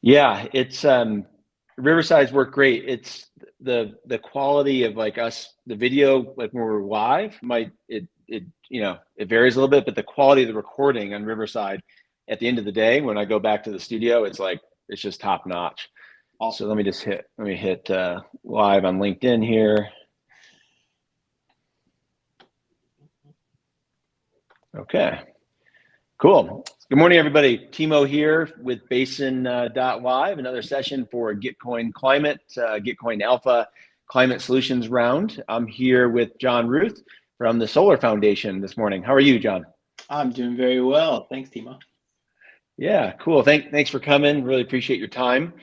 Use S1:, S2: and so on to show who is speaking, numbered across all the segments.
S1: Yeah, it's Riverside's worked great. It's the quality of like us, the video, like when we're live, it varies a little bit, but the quality of the recording on Riverside at the end of the day, when I go back to the studio, it's just top notch. So
S2: Awesome.
S1: let me hit live on LinkedIn here. Okay, cool. Good morning, everybody. Timo here with basin.live, another session for Gitcoin Gitcoin Alpha Climate Solutions Round. I'm here with John Ruth from the Solar Foundation this morning. How are you, John?
S2: I'm doing very well. Thanks, Timo.
S1: Yeah, cool. Thanks for coming. Really appreciate your time.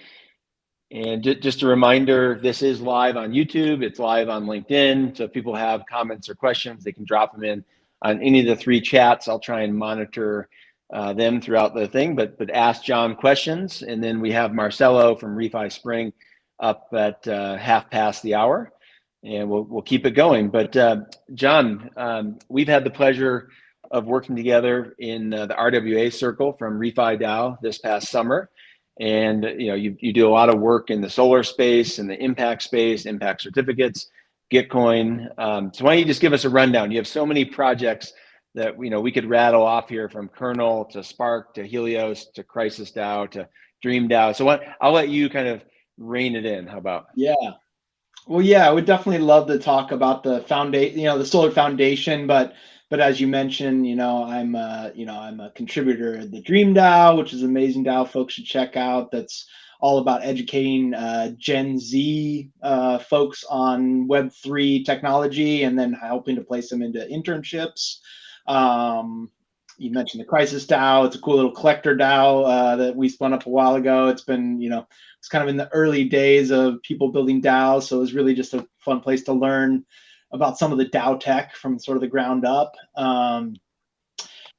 S1: And just a reminder, this is live on YouTube. It's live on LinkedIn. So if people have comments or questions, they can drop them in on any of the three chats. I'll try and monitor them throughout the thing, but ask John questions. And then we have Marcelo from Refi Spring up at half past the hour, and we'll keep it going. But John, we've had the pleasure of working together in the RWA circle from Refi DAO this past summer. And you do a lot of work in the solar space and the impact space, impact certificates, Gitcoin. So why don't you just give us a rundown? You have so many projects that we could rattle off here, from Kernel to Spark to Helios to Crisis DAO to Dream DAO. So I'll let you kind of rein it in. How about?
S2: Yeah. Well, yeah, I would definitely love to talk about the foundation, the Solar Foundation, but as you mentioned, I'm a contributor at the Dream DAO, which is an amazing DAO folks should check out. That's all about educating Gen Z folks on Web3 technology and then helping to place them into internships. You mentioned the Crisis DAO. It's a cool little collector DAO that we spun up a while ago. It's been, it's kind of in the early days of people building DAOs, so it was really just a fun place to learn about some of the DAO tech from sort of the ground up. And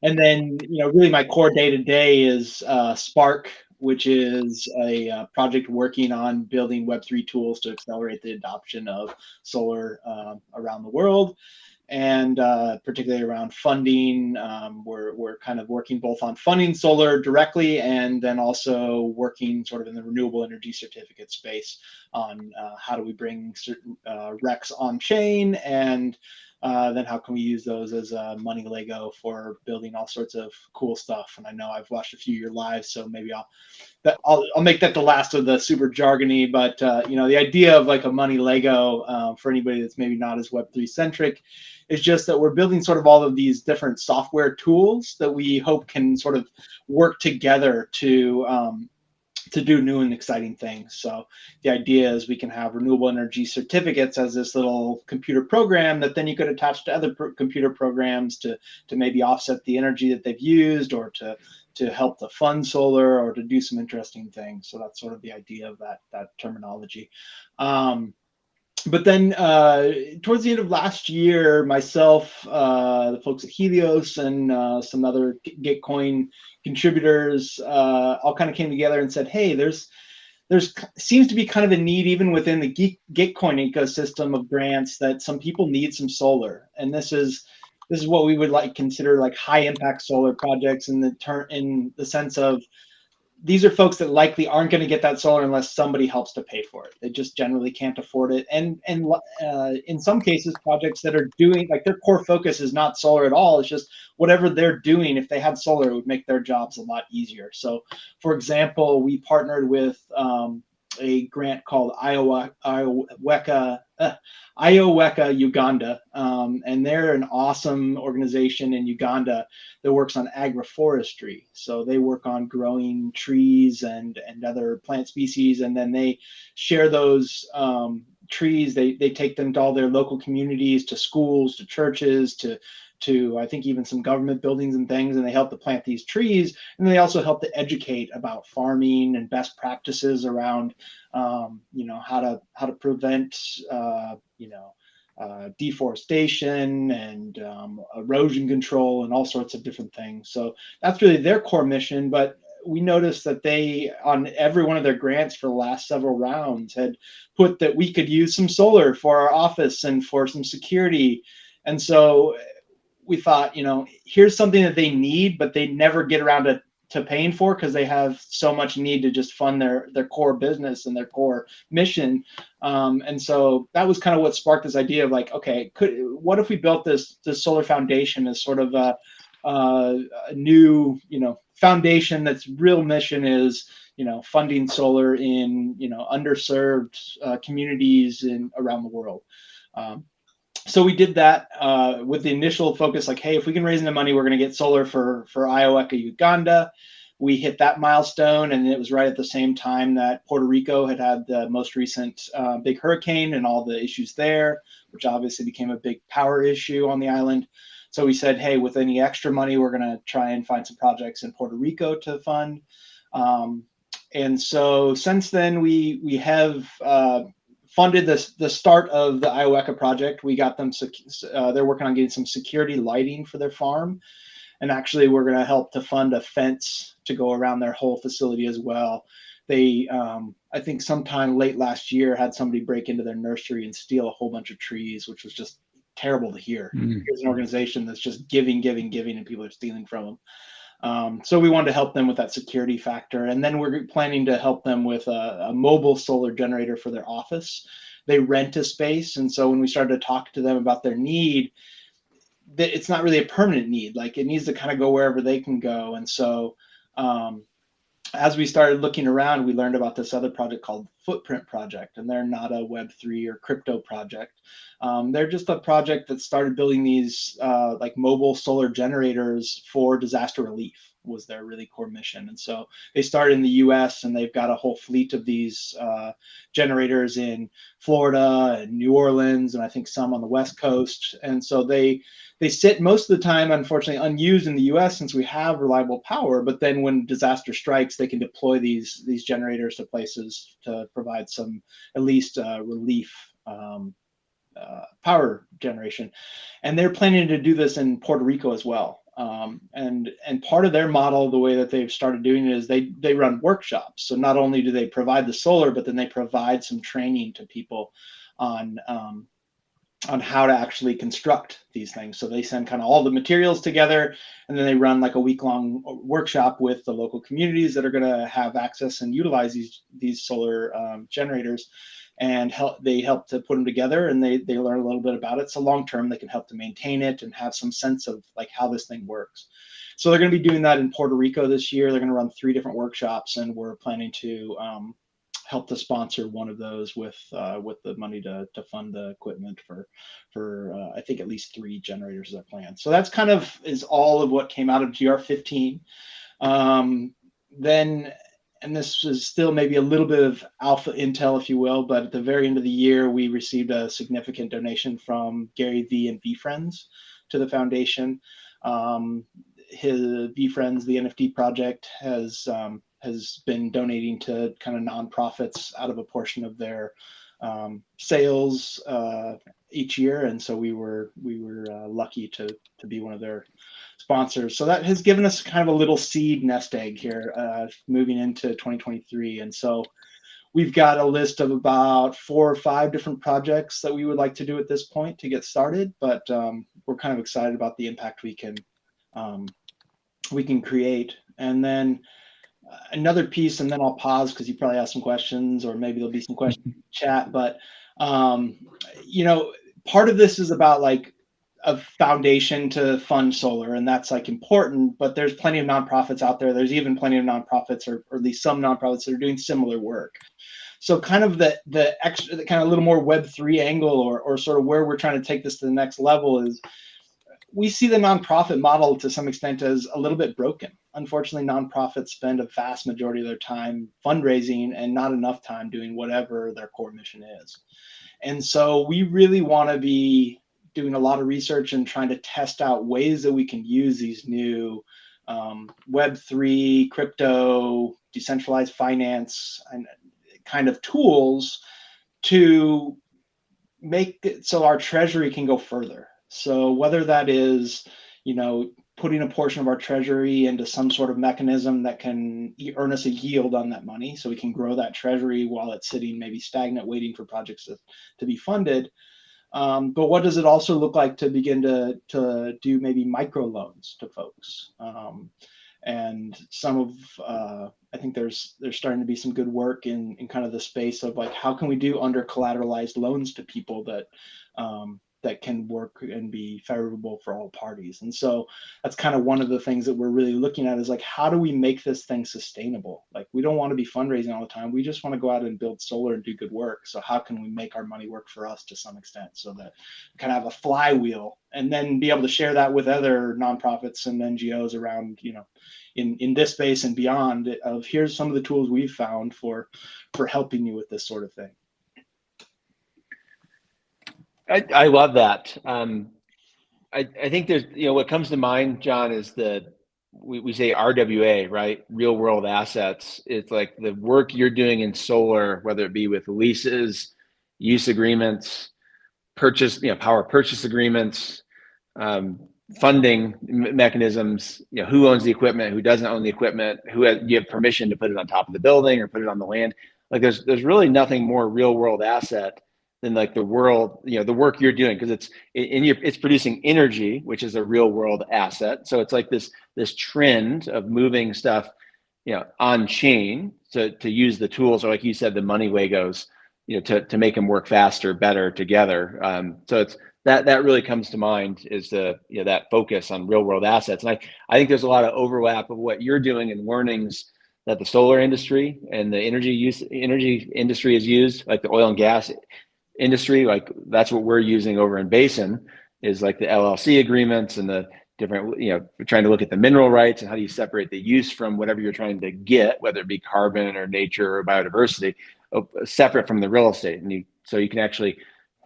S2: then, really my core day to day is Spark, which is a project working on building Web3 tools to accelerate the adoption of solar around the world. And particularly around funding, we're kind of working both on funding solar directly and then also working sort of in the renewable energy certificate space on how do we bring certain RECs on chain, and then how can we use those as a money Lego for building all sorts of cool stuff. And I know I've watched a few of your lives, so maybe I'll make that the last of the super jargony, but the idea of like a money Lego for anybody that's maybe not as Web3 centric is just that we're building sort of all of these different software tools that we hope can sort of work together to do new and exciting things. So the idea is we can have renewable energy certificates as this little computer program that then you could attach to other computer programs to maybe offset the energy that they've used, or to help to fund solar, or to do some interesting things. So that's sort of the idea of that terminology. But then towards the end of last year, myself, the folks at Helios, and some other Gitcoin contributors all kind of came together and said, hey, there's seems to be kind of a need even within the Gitcoin ecosystem of grants that some people need some solar. And this is what we would like consider like high impact solar projects in the sense of these are folks that likely aren't going to get that solar unless somebody helps to pay for it. They just generally can't afford it. And in some cases, projects that are doing, like, their core focus is not solar at all. It's just whatever they're doing, if they had solar, it would make their jobs a lot easier. So, for example, we partnered with a grant called IOWECA Uganda, and they're an awesome organization in Uganda that works on agroforestry. So they work on growing trees and other plant species, and then they share those trees. They take them to all their local communities, to schools, to churches, to I think even some government buildings and things, and they help to plant these trees. And they also help to educate about farming and best practices around, how to prevent, deforestation and erosion control and all sorts of different things. So that's really their core mission. But we noticed that they, on every one of their grants for the last several rounds, had put that we could use some solar for our office and for some security. And so we thought, here's something that they need, but they never get around to to paying for, because they have so much need to just fund their core business and their core mission. And so that was kind of what sparked this idea of like, okay, what if we built this solar foundation as sort of a new, foundation that's real mission is, funding solar in, underserved communities around the world. So we did that with the initial focus, like, hey, if we can raise the money, we're going to get solar for Ioweka, Uganda. We hit that milestone, and it was right at the same time that Puerto Rico had the most recent big hurricane and all the issues there, which obviously became a big power issue on the island. So we said, hey, with any extra money, we're going to try and find some projects in Puerto Rico to fund. And so since then, we have funded the start of the Ioweka project. We got them, they're working on getting some security lighting for their farm. And actually, we're going to help to fund a fence to go around their whole facility as well. They, I think sometime late last year, had somebody break into their nursery and steal a whole bunch of trees, which was just terrible to hear. Here's an organization that's just giving, and people are stealing from them. So we wanted to help them with that security factor. And then we're planning to help them with a mobile solar generator for their office. They rent a space. And so when we started to talk to them about their need, it's not really a permanent need. Like, it needs to kind of go wherever they can go. And so as we started looking around, we learned about this other project called Footprint Project, and they're not a Web3 or crypto project. They're just a project that started building these like mobile solar generators for disaster relief, was their really core mission. And so they started in the US, and they've got a whole fleet of these generators in Florida and New Orleans, and I think some on the West Coast. And so they sit most of the time, unfortunately, unused in the US since we have reliable power. But then when disaster strikes, they can deploy these generators to places to provide some, at least relief power generation. And they're planning to do this in Puerto Rico as well. And part of their model, the way that they've started doing it, is they run workshops. So not only do they provide the solar, but then they provide some training to people on how to actually construct these things. So they send kind of all the materials together, and then they run like a week-long workshop with the local communities that are going to have access and utilize these solar generators, and they help to put them together, and they learn a little bit about it. So long-term, they can help to maintain it and have some sense of like how this thing works. So they're going to be doing that in Puerto Rico this year. They're going to run 3 different workshops, and we're planning to help to sponsor one of those with the money to fund the equipment for I think at least 3 generators as a plan. So that's kind of is all of what came out of GR15. Then, and this is still maybe a little bit of alpha intel, if you will, but at the very end of the year, we received a significant donation from Gary V and VFriends to the foundation. His VFriends, the NFT project, has been donating to kind of nonprofits out of a portion of their sales each year, and so we were lucky to be one of their sponsors. So that has given us kind of a little seed nest egg here moving into 2023. And so we've got a list of about 4 or 5 different projects that we would like to do at this point to get started, but we're kind of excited about the impact we can create. And then another piece, and then I'll pause because you probably have some questions, or maybe there'll be some questions in the chat. But part of this is about like a foundation to fund solar, and that's like important. But there's plenty of nonprofits out there. There's even plenty of nonprofits, or at least some nonprofits, that are doing similar work. So kind of the extra, the kind of a little more Web3 angle, or sort of where we're trying to take this to the next level, is we see the nonprofit model to some extent as a little bit broken. Unfortunately, nonprofits spend a vast majority of their time fundraising and not enough time doing whatever their core mission is. And so we really want to be doing a lot of research and trying to test out ways that we can use these new Web3, crypto, decentralized finance, and kind of tools to make it so our treasury can go further. So whether that is, putting a portion of our treasury into some sort of mechanism that can earn us a yield on that money, so we can grow that treasury while it's sitting maybe stagnant, waiting for projects to be funded. But what does it also look like to begin to do maybe microloans to folks? And some of I think there's starting to be some good work in kind of the space of like, how can we do under collateralized loans to people that that can work and be favorable for all parties. And so that's kind of one of the things that we're really looking at, is like, how do we make this thing sustainable? Like, we don't want to be fundraising all the time. We just want to go out and build solar and do good work. So how can we make our money work for us to some extent, so that we kind of have a flywheel, and then be able to share that with other nonprofits and NGOs around, in this space and beyond, of here's some of the tools we've found for helping you with this sort of thing.
S1: I love that. I think there's, what comes to mind, John, is we say RWA, right? Real world assets. It's like the work you're doing in solar, whether it be with leases, use agreements, purchase, power purchase agreements, funding mechanisms, who owns the equipment, who doesn't own the equipment, you have permission to put it on top of the building or put it on the land. Like there's really nothing more real world asset than like the world, the work you're doing, because it's producing energy, which is a real world asset. So it's like this trend of moving stuff, on chain to use the tools, or like you said, the money Legos, to make them work faster, better together. So it's that really comes to mind, is that focus on real world assets. And I think there's a lot of overlap of what you're doing and learnings that the solar industry and the energy industry has used, like the oil and gas industry. Like that's what we're using over in Basin, is like the LLC agreements and the different, we're trying to look at the mineral rights and how do you separate the use from whatever you're trying to get, whether it be carbon or nature or biodiversity, separate from the real estate. And so you can actually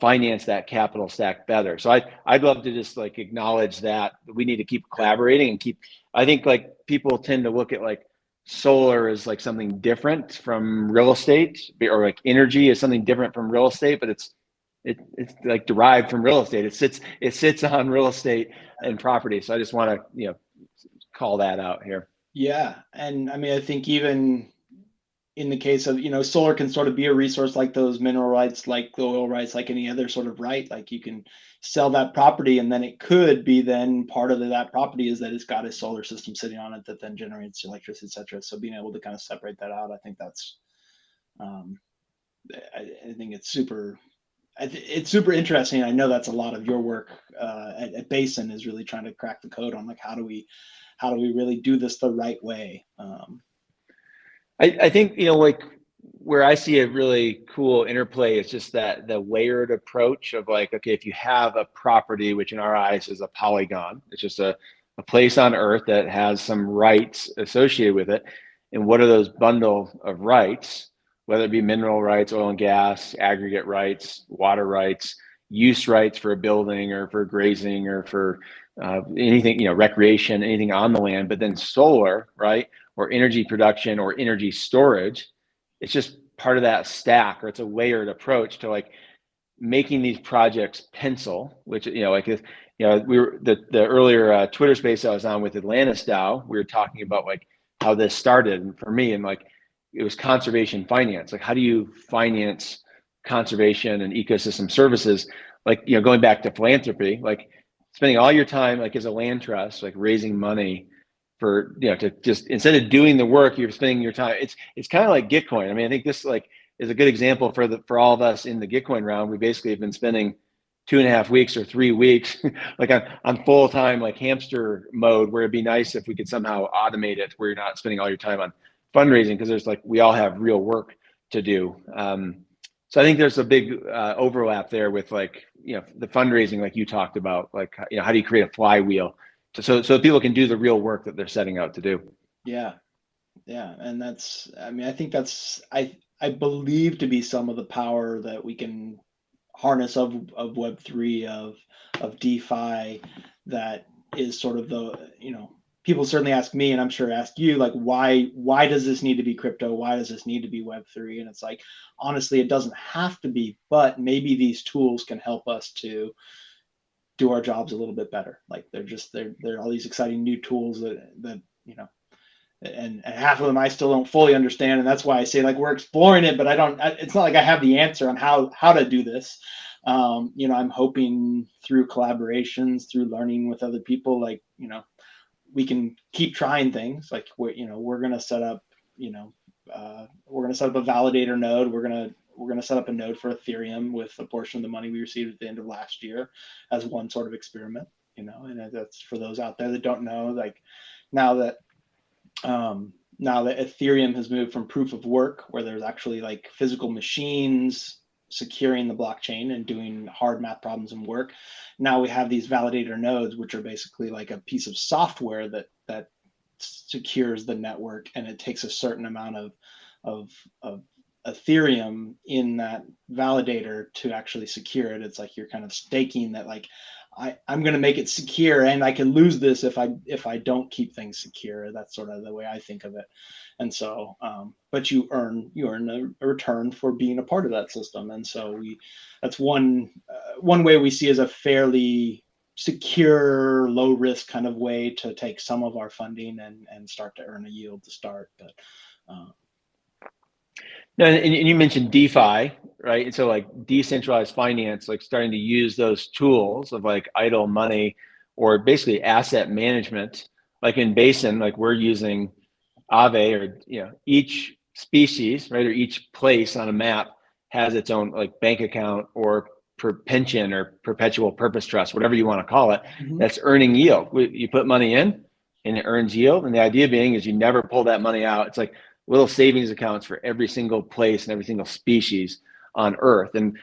S1: finance that capital stack better. So I'd love to just like acknowledge that we need to keep collaborating and I think like people tend to look at like solar as like something different from real estate, or like energy is something different from real estate, but it's like derived from real estate. It sits on real estate and property. So I just want to, call that out here.
S2: Yeah. And I mean, I think even in the case of, solar can sort of be a resource like those mineral rights, like the oil rights, like any other sort of right. Like you can sell that property, and then it could be then part of that property is that it's got a solar system sitting on it that then generates electricity, etc. So being able to kind of separate that out, I think that's, I think it's super interesting. I know that's a lot of your work at Basin, is really trying to crack the code on like, how do we really do this the right way.
S1: I think, like where I see a really cool interplay is just that the layered approach of like, okay, if you have a property, which in our eyes is a polygon, it's just a place on earth that has some rights associated with it. And what are those bundle of rights, whether it be mineral rights, oil and gas, aggregate rights, water rights, use rights for a building or for grazing or for anything, recreation, anything on the land, but then solar, right? Or energy production or energy storage. It's just part of that stack, or it's a layered approach to like making these projects pencil, which, like if, we were the earlier Twitter space I was on with Atlantis DAO, we were talking about like how this started. And for me, and like, it was conservation finance. Like, how do you finance conservation and ecosystem services? Like, going back to philanthropy, like spending all your time, like as a land trust, like raising money for, to just, instead of doing the work, you're spending your time. It's kind of like Gitcoin. I mean, I think this like is a good example for all of us in the Gitcoin round. We basically have been spending 2.5 weeks or 3 weeks like on full-time like hamster mode, where it'd be nice if we could somehow automate it where you're not spending all your time on fundraising, because there's like, we all have real work to do. So I think there's a big overlap there with like, the fundraising, like you talked about, like, how do you create a flywheel so people can do the real work that they're setting out to do.
S2: Yeah. And that's, I mean, I think that's, I believe to be some of the power that we can harness of Web3, of DeFi, that is sort of the, people certainly ask me, and I'm sure ask you, like, why does this need to be crypto? Why does this need to be Web3? And it's like, honestly, it doesn't have to be, but maybe these tools can help us to do our jobs a little bit better. Like they're all these exciting new tools that and half of them I still don't fully understand, and that's why I say like we're exploring it, but it's not like I have the answer on how to do this. I'm hoping through collaborations, through learning with other people, like, we can keep trying things. Like we're going to set up, we're going to set up a validator node. We're going to set up a node for Ethereum with a portion of the money we received at the end of last year as one sort of experiment, and that's for those out there that don't know, like now that Ethereum has moved from proof of work, where there's actually like physical machines securing the blockchain and doing hard math problems and work. Now we have these validator nodes, which are basically like a piece of software that secures the network, and it takes a certain amount of Ethereum in that validator to actually secure it. It's like you're kind of staking that, like, I'm going to make it secure, and I can lose this if I don't keep things secure. That's sort of the way I think of it. And so, but you earn a return for being a part of that system. And so that's one way we see as a fairly secure, low risk kind of way to take some of our funding and start to earn a yield to start. But
S1: no, and you mentioned DeFi, right? And so like decentralized finance, like starting to use those tools of like idle money or basically asset management, like in Basin, like we're using Aave, or each species, right, or each place on a map has its own like bank account or pension or perpetual purpose trust, whatever you want to call it, that's earning yield. You put money in and it earns yield. And the idea being is you never pull that money out. It's like little savings accounts for every single place and every single species on Earth. And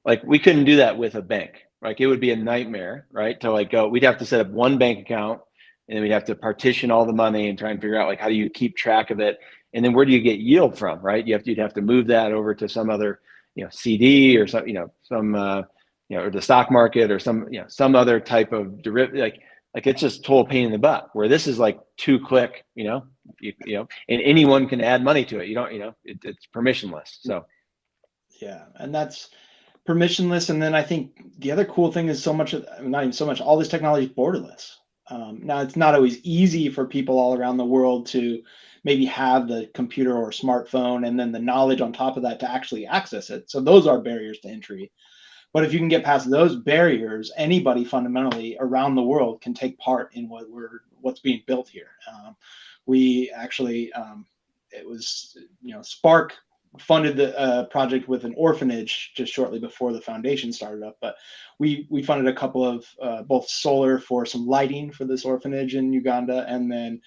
S1: like we couldn't do that with a bank. Like it would be a nightmare, right? To like go, we'd have to set up one bank account, and then we'd have to partition all the money and try and figure out like how do you keep track of it, and then where do you get yield from, right? You'd have to move that over to some other CD or some or the stock market or some other type of derivative. Like it's just total pain in the butt. Where this is like 2-click, and anyone can add money to it. You don't it's permissionless. So
S2: yeah, and that's permissionless. And then I think the other cool thing is not even so much, all this technology is borderless. Now it's not always easy for people all around the world to maybe have the computer or smartphone and then the knowledge on top of that to actually access it. So those are barriers to entry. But if you can get past those barriers, anybody fundamentally around the world can take part in what's being built here. We actually, it was, Spark funded the project with an orphanage just shortly before the foundation started up. But we funded a couple of both solar for some lighting for this orphanage in Uganda, and then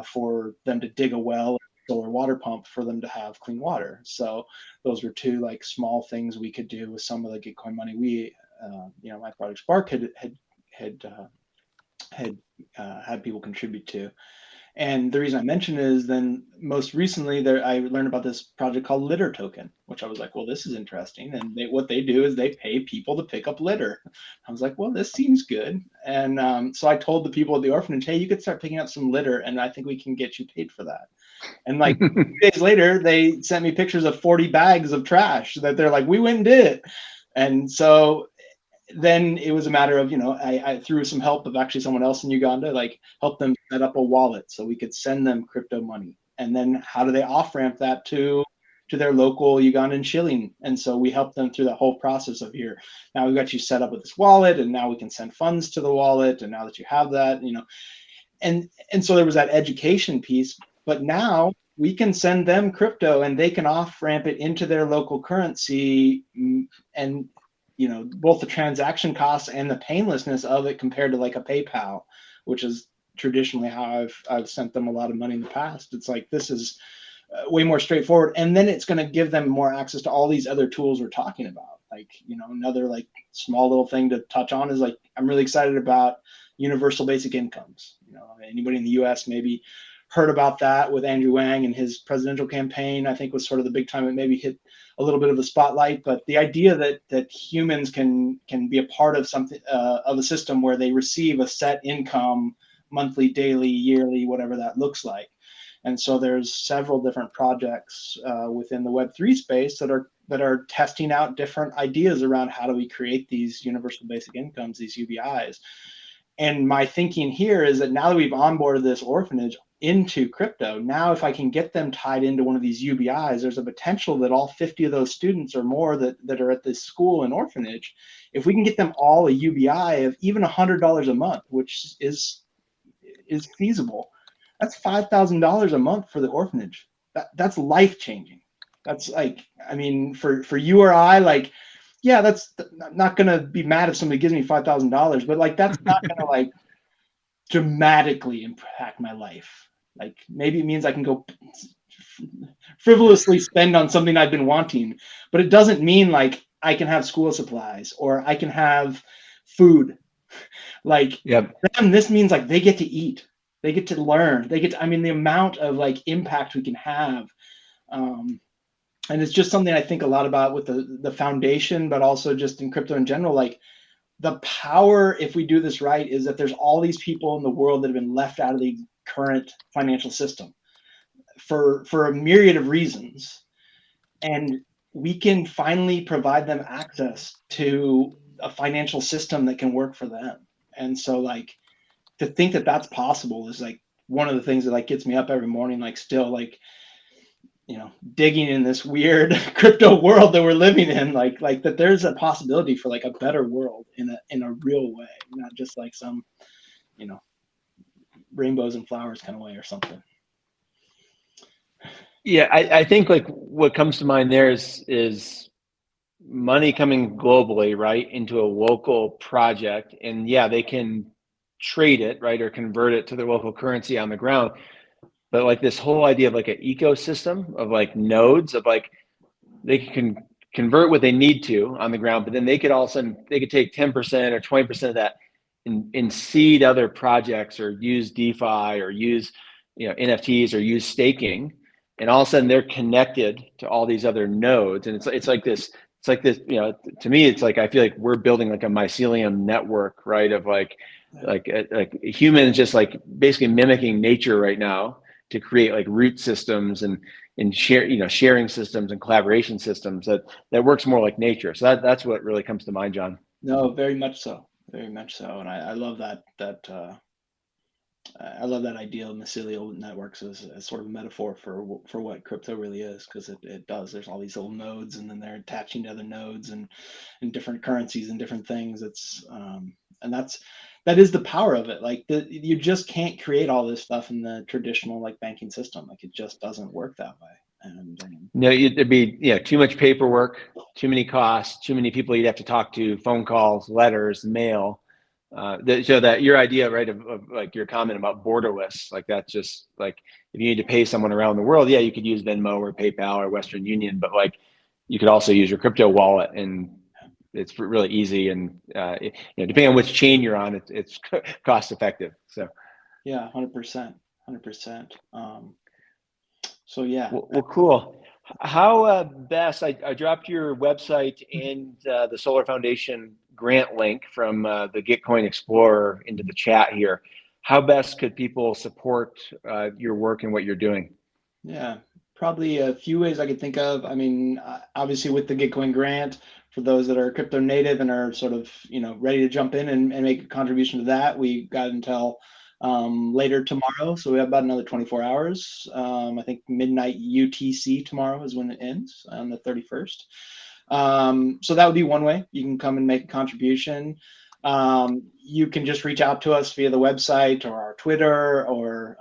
S2: for them to dig a well, solar water pump for them to have clean water. So those were two like small things we could do with some of the Gitcoin money we, my project Spark had people contribute to. And the reason I mention it is then most recently I learned about this project called Litter Token, which I was like, well, this is interesting. And what they do is they pay people to pick up litter. I was like, well, this seems good. And so I told the people at the orphanage, hey, you could start picking up some litter, and I think we can get you paid for that. And like 2 days later, they sent me pictures of 40 bags of trash that they're like, we went and did it. And so then it was a matter of, I through some help of actually someone else in Uganda, like help them set up a wallet so we could send them crypto money. And then how do they off ramp that to their local Ugandan shilling? And so we helped them through that whole process of here. Now we've got you set up with this wallet, and now we can send funds to the wallet. And now that you have that, and so there was that education piece. But now we can send them crypto and they can off ramp it into their local currency, and both the transaction costs and the painlessness of it compared to like a PayPal, which is traditionally how I've sent them a lot of money in the past. It's like, this is way more straightforward. And then it's going to give them more access to all these other tools we're talking about. Like, another like small little thing to touch on is like, I'm really excited about universal basic incomes. Anybody in the US maybe heard about that with Andrew Yang and his presidential campaign. I think was sort of the big time it maybe hit a little bit of the spotlight. But the idea that humans can be a part of something, of a system where they receive a set income monthly, daily, yearly, whatever that looks like. And so there's several different projects within the Web3 space that are testing out different ideas around how do we create these universal basic incomes, these UBIs. And my thinking here is that now that we've onboarded this orphanage into crypto, now if I can get them tied into one of these UBIs, there's a potential that all 50 of those students or more that are at this school and orphanage, if we can get them all a UBI of even $100 a month, which is is feasible. That's $5,000 a month for the orphanage. That's life changing. That's like, I mean, for you or I, like, yeah, that's not gonna be mad if somebody gives me $5,000, but like that's not gonna like dramatically impact my life. Like maybe it means I can go frivolously spend on something I've been wanting, but it doesn't mean like I can have school supplies or I can have food. Like
S1: Yep.
S2: them, this means like they get to eat, they get to learn, they get to, I mean, the amount of like impact we can have. Um, and it's just something I think a lot about with the foundation, but also just in crypto in general. Like the power, if we do this right, is that there's all these people in the world that have been left out of the current financial system for a myriad of reasons, and we can finally provide them access to a financial system that can work for them. And so like to think that that's possible is like one of the things that like gets me up every morning, like still like, you know, digging in this weird crypto world that we're living in, like that there's a possibility for like a better world in a real way, not just like some, you know, rainbows and flowers kind of way or something.
S1: Yeah, I think like what comes to mind there is money coming globally, right, into a local project, and yeah, they can trade it, right, or convert it to their local currency on the ground. But like this whole idea of like an ecosystem of like nodes of like they can convert what they need to on the ground, but then they could all of a sudden they could take 10% or 20% of that and seed other projects or use DeFi or use NFTs or use staking, and all of a sudden they're connected to all these other nodes, and it's like this to me it's like I feel like we're building like a mycelium network, right, of like humans just like basically mimicking nature right now to create like root systems and sharing systems and collaboration systems that works more like nature. So that's what really comes to mind, John.
S2: No, very much so, very much so. And I love I love that idea of mycelial networks as sort of a metaphor for what crypto really is, because it does. There's all these little nodes, and then they're attaching to other nodes and different currencies and different things. It's and that is the power of it. Like you just can't create all this stuff in the traditional like banking system. Like it just doesn't work that way. And
S1: No, there'd be too much paperwork, too many costs, too many people you'd have to talk to, phone calls, letters, mail. So that your idea, right, of like your comment about borderless, like that's just like if you need to pay someone around the world, yeah, you could use Venmo or PayPal or Western Union, but like you could also use your crypto wallet, and it's really easy, and depending on which chain you're on, it's cost effective. So
S2: yeah, 100%, 100%. So yeah,
S1: well, cool. How best? I dropped your website and the Solar Foundation grant link from the Gitcoin Explorer into the chat here. How best could people support your work and what you're doing?
S2: yeah, probably a few ways I could think of. I mean, obviously with the Gitcoin grant, for those that are crypto native and are sort of, you know, ready to jump in and make a contribution to that, we got until later tomorrow. So we have about another 24 hours. I think midnight UTC tomorrow is when it ends on the 31st. So that would be one way you can come and make a contribution. You can just reach out to us via the website or our Twitter or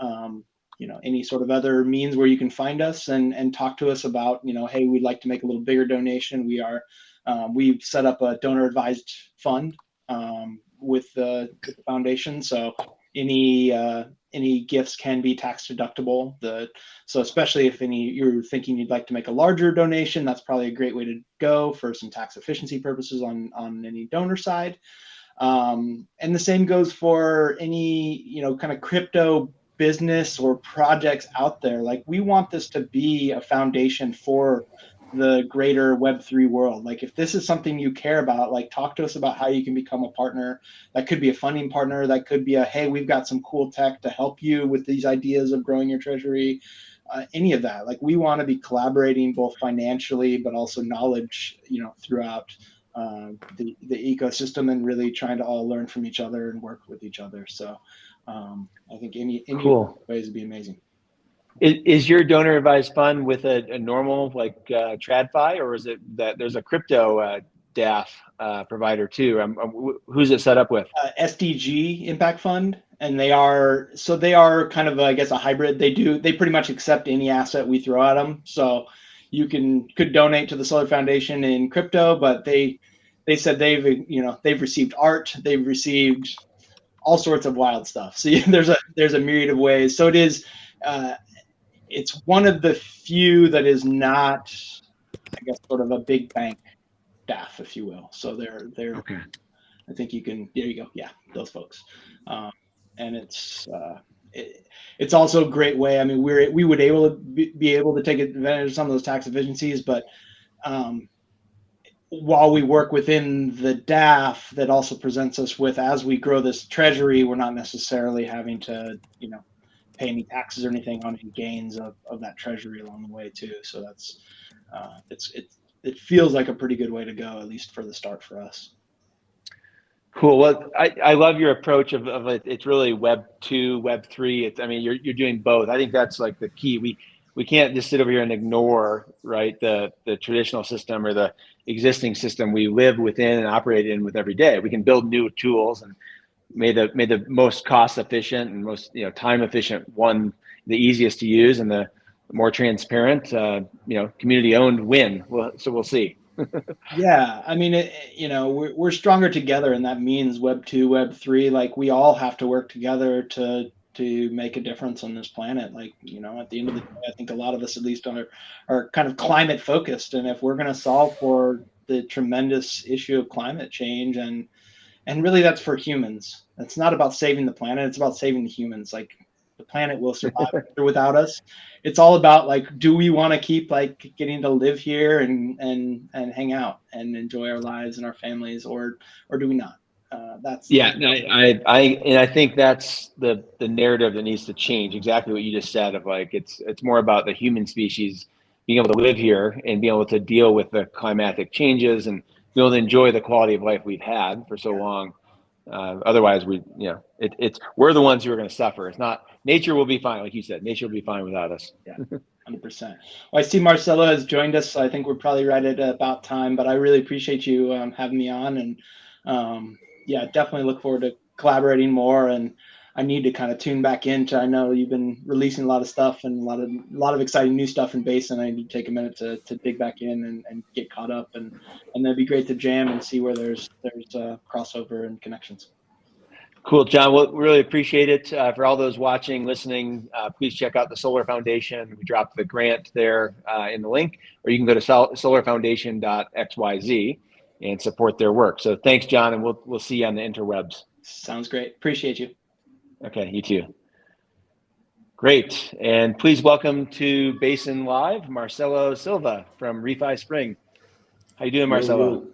S2: any sort of other means where you can find us and talk to us about, hey, we'd like to make a little bigger donation. We've set up a donor advised fund with the foundation, so any gifts can be tax deductible. So especially if you're thinking you'd like to make a larger donation, that's probably a great way to go for some tax efficiency purposes on any donor side. And the same goes for any kind of crypto business or projects out there. Like we want this to be a foundation for the greater Web3 world. Like if this is something you care about, like talk to us about how you can become a partner. That could be a funding partner. That could be hey, we've got some cool tech to help you with these ideas of growing your treasury. Any of that. Like we want to be collaborating both financially, but also knowledge, throughout the ecosystem, and really trying to all learn from each other and work with each other. So I think any
S1: Cool.
S2: ways would be amazing.
S1: Is your donor advised fund with a normal like TradFi, or is it that there's a crypto DAF provider too? Who's it set up with?
S2: SDG Impact Fund, And they are kind of, I guess, a hybrid. They pretty much accept any asset we throw at them. So you could donate to the Solar Foundation in crypto, but they said they've received art, they've received all sorts of wild stuff. So there's a myriad of ways. So it's one of the few that is not, I guess, sort of a big bank DAF, if you will. So they're
S1: Okay.
S2: I think you can. There you go. Yeah, those folks. And it's also a great way. I mean, we would be able to take advantage of some of those tax efficiencies, but while we work within the DAF, that also presents us with, as we grow this treasury, we're not necessarily having to pay any taxes or anything on any gains of that treasury along the way too. So that's it feels like a pretty good way to go, at least for the start for us.
S1: Cool. Well, I love your approach of it. It's really Web 2, Web 3. I mean, you're doing both. I think that's like the key. We can't just sit over here and ignore, right, the traditional system or the existing system we live within and operate in with every day. We can build new tools and made the most cost efficient and most time efficient one the easiest to use and the more transparent community owned win. So we'll see.
S2: Yeah, I mean, we're stronger together, and that means Web 2, Web 3. Like, we all have to work together to make a difference on this planet. Like, at the end of the day, I think a lot of us, at least, are kind of climate focused, and if we're going to solve for the tremendous issue of climate change, and really that's for humans. It's not about saving the planet; it's about saving the humans. Like, the planet will survive without us. It's all about, like, do we want to keep, like, getting to live here and hang out and enjoy our lives and our families, or do we not?
S1: Yeah, I think that's the narrative that needs to change. Exactly what you just said. Of like, it's more about the human species being able to live here and being able to deal with the climatic changes and be able to enjoy the quality of life we've had for so long. Otherwise, we're the ones who are going to suffer. It's not nature will be fine, like you said. Nature will be fine without us.
S2: Yeah, 100%. Well, I see Marcelo has joined us. So I think we're probably right at about time, but I really appreciate you having me on, and yeah, definitely look forward to collaborating more. And I need to kind of tune back into. I know you've been releasing a lot of stuff and a lot of exciting new stuff in Basin. I need to take a minute to dig back in and get caught up, and that'd be great to jam and see where there's crossover and connections.
S1: Cool, John. Well, really appreciate it. For all those watching, listening, please check out the Solar Foundation. We dropped the grant there in the link, or you can go to solarfoundation.xyz and support their work. So thanks, John, and we'll see you on the interwebs.
S2: Sounds great. Appreciate you.
S1: Okay, you too. Great. And please welcome to Basin Live, Marcelo Silva from Refi Spring. How you doing, Marcelo?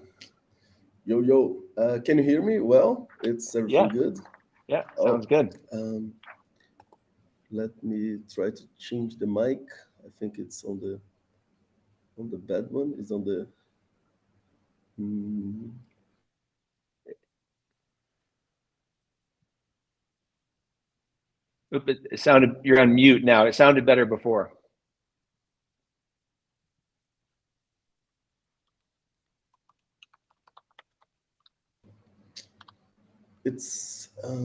S3: Yo. Can you hear me well? It's everything good?
S1: Yeah, sounds good.
S3: Let me try to change the mic. I think it's on the bad one. It's on the...
S1: It sounded, you're on mute now. It sounded better before.
S3: It's...
S1: Are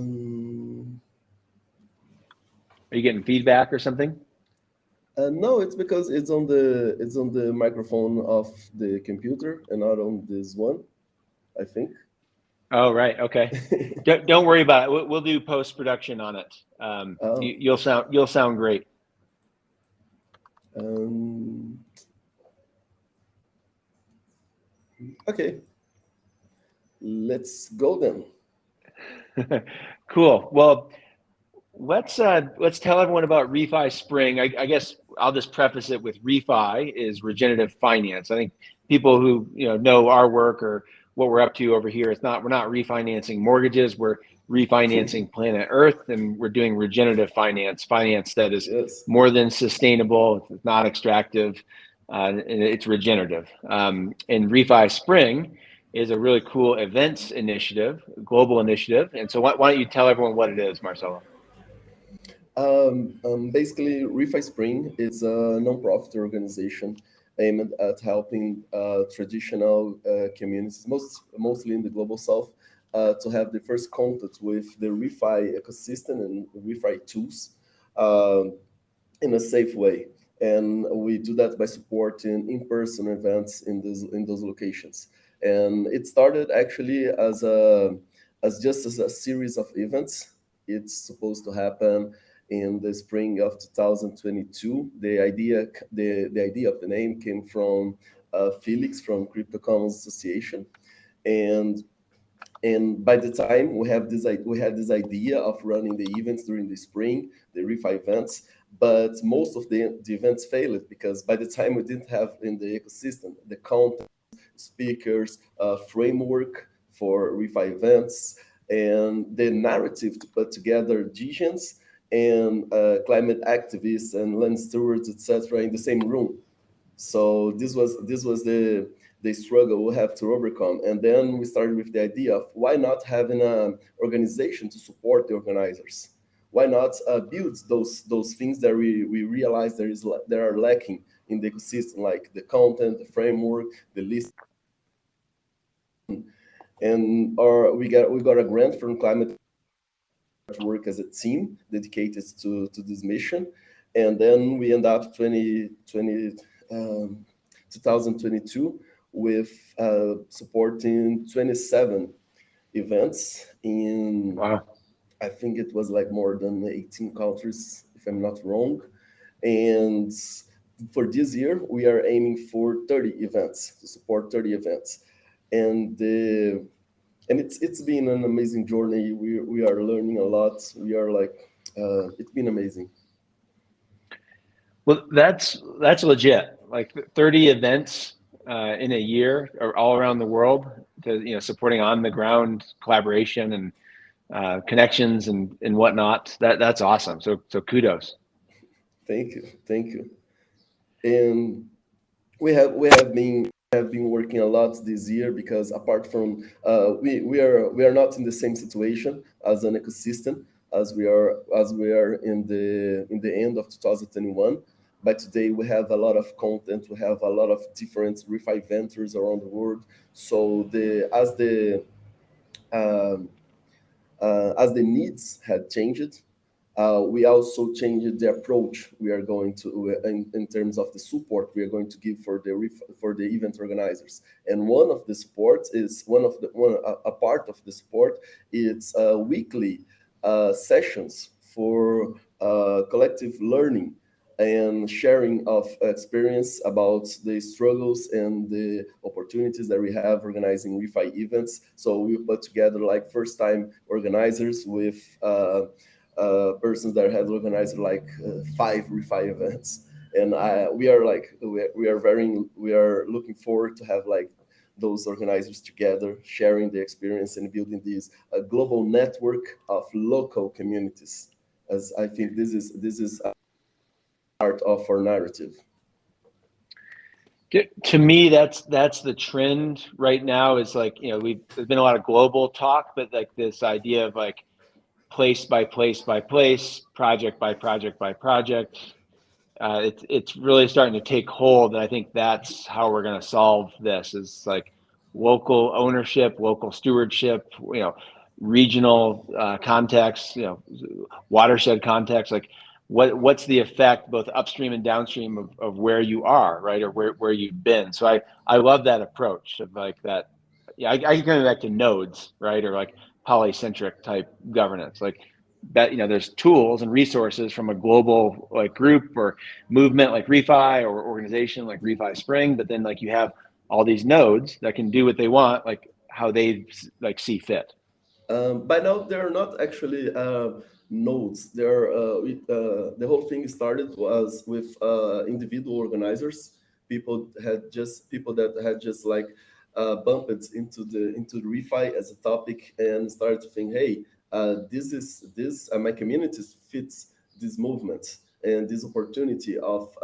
S1: you getting feedback or something?
S3: No, it's because it's on the microphone of the computer and not on this one, I think.
S1: Oh, right. Okay. Don't worry about it. We'll do post-production on it. You'll sound great.
S3: Okay. Let's go then.
S1: Cool. Well, let's tell everyone about Refi Spring. I guess I'll just preface it with Refi is regenerative finance. I think people who know our work or what we're up to over here, we're not refinancing mortgages, we're refinancing planet Earth, and we're doing regenerative finance that is more than sustainable, it's not extractive, and it's regenerative. And Refi Spring is a really cool events initiative, global initiative. And so why don't you tell everyone what it is, Marcelo?
S3: Basically, Refi Spring is a nonprofit organization aimed at helping traditional communities, mostly in the global south, to have the first contact with the refi ecosystem and refi tools um, in a safe way. And we do that by supporting in-person events in those locations. And it started actually as a series of events. It's supposed to happen in the spring of 2022. The idea of the name came from Felix from Crypto Commons Association, and by the time we had this idea of running the events during the spring, the refi events, but most of the events failed because by the time we didn't have in the ecosystem the content, speakers, framework for refi events, and the narrative to put together Gigians and climate activists and land stewards, etc., in the same room. So this was the struggle we have to overcome. And then we started with the idea of why not having an organization to support the organizers. Why not build those things that we realize there are lacking in the ecosystem, like the content, the framework, the list. And or we got a grant from climate to work as a team dedicated to this mission. And then we end up 2022 with supporting 27 events in,
S1: Wow.
S3: I think it was like more than 18 countries, if I'm not wrong. And for this year, we are aiming for 30 events, to support 30 events. And the and it's been an amazing journey. We are learning a lot. We are like, it's been amazing.
S1: Well, that's legit. Like 30 events in a year or all around the world to, supporting on the ground collaboration and connections and whatnot. That's awesome. So kudos.
S3: Thank you, thank you. And we have been working a lot this year because apart from we are not in the same situation as an ecosystem as we are in the end of 2021. But today we have a lot of content, we have a lot of different refi ventures around the world. So um, as the needs had changed, we also changed the approach we are going to in terms of the support we are going to give for the event organizers. And one of the supports is a part of the support. It's weekly sessions for collective learning and sharing of experience about the struggles and the opportunities that we have organizing refi events. So we put together like first time organizers with persons that had organized like 5 refi events. And we are looking forward to have like those organizers together sharing the experience and building this global network of local communities, as I think this is part of our narrative.
S1: To me, that's the trend right now. Is like, there's been a lot of global talk, but like this idea of like place by place by place, project by project by project. It's really starting to take hold, and I think that's how we're going to solve this. Is like local ownership, local stewardship, regional context, watershed context. Like what's the effect both upstream and downstream of where you are, right, or where you've been. So I love that approach of like that. Yeah, I can go back to nodes, right, or like polycentric type governance, like that. There's tools and resources from a global like group or movement like refi, or organization like refi spring, but then like you have all these nodes that can do what they want, like how they like see fit.
S3: By now, they're not actually nodes. The whole thing started was with individual organizers. People that had just like bumped into the refi as a topic and started to think, hey, this my community fits this movement and this opportunity of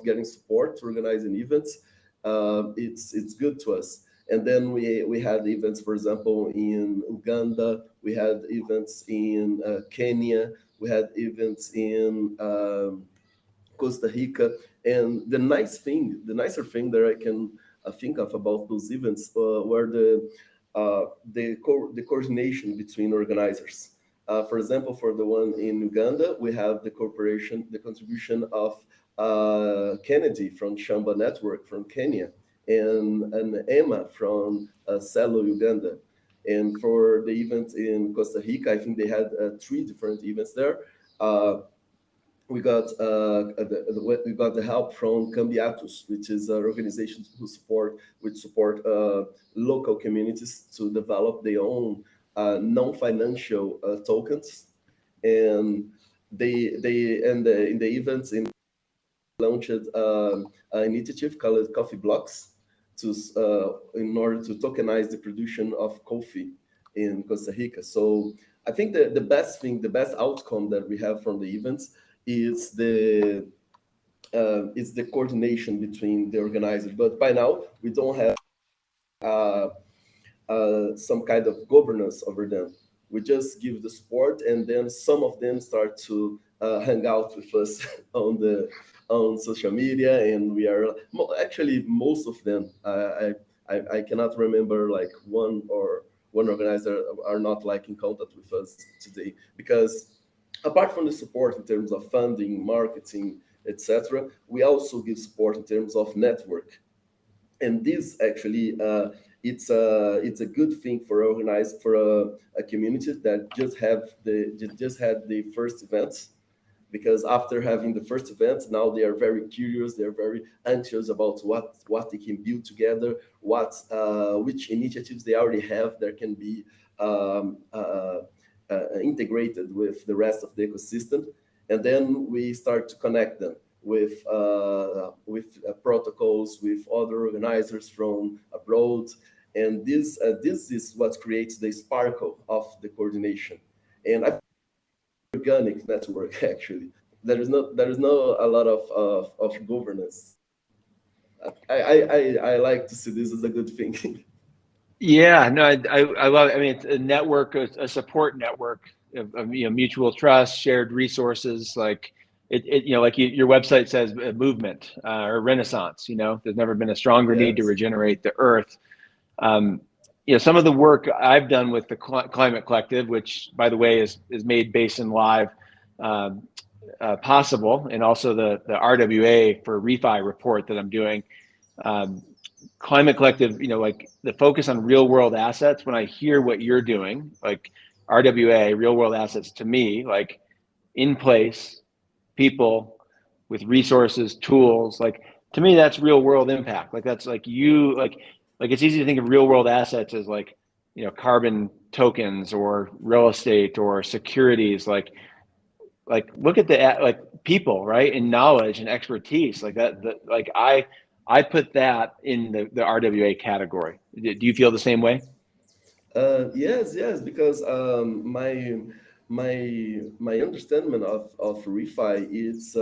S3: getting support to organizing events. It's good to us. And then we had events, for example, in Uganda. We had events in Kenya. We had events in Costa Rica. And the nicer thing that I can think of about those events were the coordination between organizers. For example, for the one in Uganda, we have the contribution of Kennedy from Shamba Network from Kenya, and Emma from Cello, Uganda. And for the event in Costa Rica, I think they had 3 different events there. We got the help from Cambiatus, which is an organization which support local communities to develop their own non-financial tokens. And in the events launched an initiative called Coffee Blocks in order to tokenize the production of coffee in Costa Rica. So I think the best outcome that we have from the events is the coordination between the organizers. But by now we don't have uh, some kind of governance over them. We just give the support, and then some of them start to hang out with us on social media, and we are actually most of them. I cannot remember like one organizer are not like in contact with us today, because apart from the support in terms of funding, marketing, etc., we also give support in terms of network. And this actually it's a good thing for a community that just had the first event, because after having the first event, now they are very curious, they're very anxious about what they can build together, which initiatives they already have that can be integrated with the rest of the ecosystem. And then we start to connect them with protocols, with other organizers from abroad. And this is what creates the sparkle of the coordination. And I organic network actually. There is no a lot of governance. I like to see this as a good thing.
S1: Yeah, no, I love it. I mean, it's a network, a support network of mutual trust, shared resources. Like like your website says, a movement or renaissance. There's never been a stronger need to
S3: Yes.
S1: regenerate the earth. Um, some of the work I've done with the Climate Collective, which by the way is made Basin Live possible, and also the RWA for refi report that I'm doing. Climate Collective, like the focus on real world assets. When I hear what you're doing, like RWA, real world assets, to me, like in place people with resources, tools, like to me, that's real world impact. Like that's like it's easy to think of real world assets as like, carbon tokens or real estate or securities. Like look at the like people, right, and knowledge and expertise like that. Like I put that in the RWA category. Do you feel the same way?
S3: Yes, because my understanding of refi is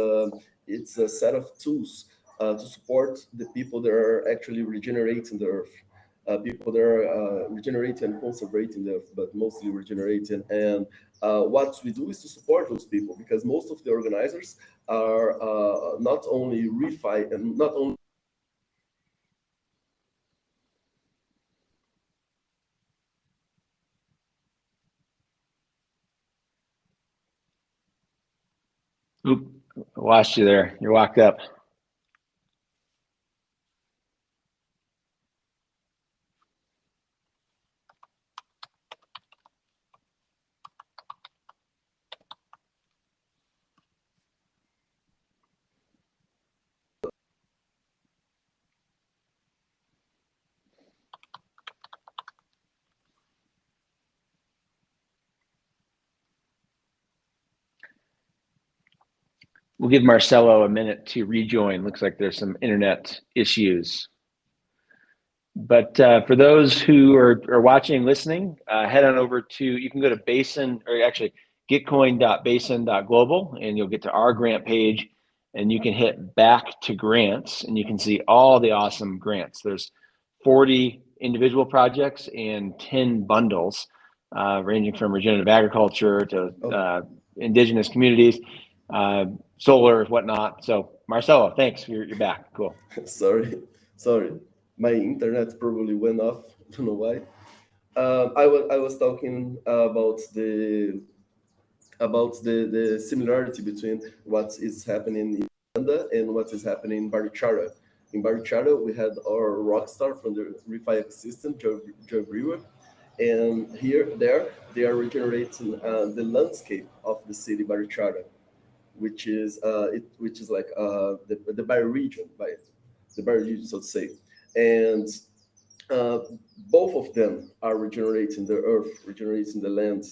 S3: it's a set of tools to support the people that are actually regenerating the earth, people that are regenerating and conservating the earth, but mostly regenerating. And what we do is to support those people, because most of the organizers are not only refi and not only.
S1: Oop, I lost you there. You're locked up. We'll give Marcelo a minute to rejoin. Looks like there's some internet issues. But for those who are watching and listening, head on over to, you can go to Basin, or actually gitcoin.basin.global, and you'll get to our grant page, and you can hit back to grants, and you can see all the awesome grants. There's 40 individual projects and 10 bundles, ranging from regenerative agriculture to indigenous communities, solar, whatnot. So Marcelo, thanks. You're back. Cool.
S3: Sorry, my internet probably went off. I don't know why. I was talking about the similarity between what is happening in Uganda and what is happening in Barichara. In Barichara, we had our rock star from the refi ecosystem, Joe Brewer, and there, they are regenerating the landscape of the city Barichara, which is like the bioregion, the bioregion, so to say, and uh, both of them are regenerating the earth, regenerating the land,